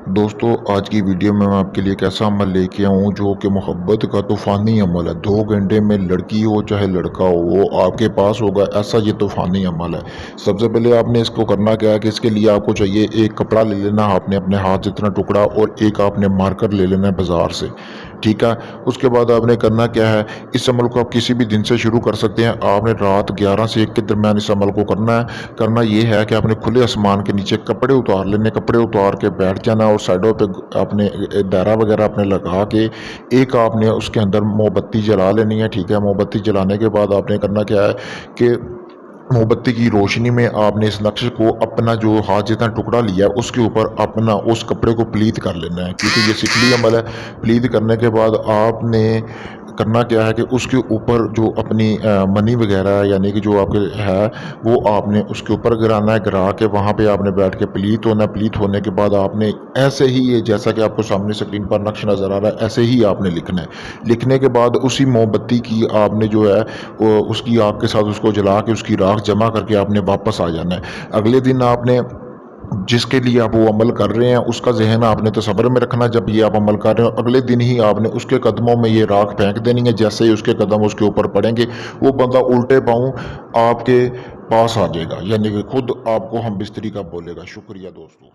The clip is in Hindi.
दोस्तों आज की वीडियो में मैं आपके लिए एक ऐसा अमल लेके आया हूँ जो कि मोहब्बत का तूफ़ानी अमल है। 2 घंटे में लड़की हो चाहे लड़का हो वो आपके पास होगा, ऐसा ये तूफ़ानी अमल है। सबसे पहले आपने इसको करना क्या है कि इसके लिए आपको चाहिए एक कपड़ा ले लेना, आपने अपने हाथ जितना टुकड़ा, और एक आपने मार्कर ले लेना है बाज़ार से, ठीक है। उसके बाद आपने करना क्या है, इस अमल को आप किसी भी दिन से शुरू कर सकते हैं। आपने रात 11 से 1 के दरमियान इस अमल को करना है। करना ये है कि आपने खुले आसमान के नीचे कपड़े उतार लेने, कपड़े उतार के बैठ जाना और साइडों पे आपने दायरा वगैरह आपने लगा के एक आपने उसके अंदर मोमबत्ती जला लेनी है, ठीक है। मोमबत्ती जलाने के बाद आपने करना क्या है कि मोमबत्ती की रोशनी में आपने इस नक्श को अपना जो हाथ जितना टुकड़ा लिया है उसके ऊपर अपना उस कपड़े को प्लीत कर लेना है, क्योंकि ये सिकली अमल है। प्लीत करने के बाद आपने करना क्या है कि उसके ऊपर जो अपनी मनी वगैरह यानी कि जो आपके है वो आपने उसके ऊपर गिराना है। गिरा के वहाँ पे आपने बैठ के प्लीत होना है। प्लीत होने के बाद आपने ऐसे ही ये जैसा कि आपको सामने स्क्रीन पर नक्श नज़र आ रहा है ऐसे ही आपने लिखना है। लिखने के बाद उसी मोमबत्ती की आपने जो है उसकी आग के साथ उसको जला के उसकी राख जमा करके आपने वापस आ जाना है। अगले दिन आपने जिसके लिए आप वो अमल कर रहे हैं उसका ज़हन आपने तसव्वुर में रखना। जब ये आप अमल कर रहे हो अगले दिन ही आपने उसके कदमों में ये राख फेंक देनी है। जैसे ही उसके कदम उसके ऊपर पड़ेंगे वो बंदा उल्टे पाँव आपके पास आ जाएगा, यानी कि खुद आपको हम बिस्तरी का बोलेगा। शुक्रिया दोस्तों।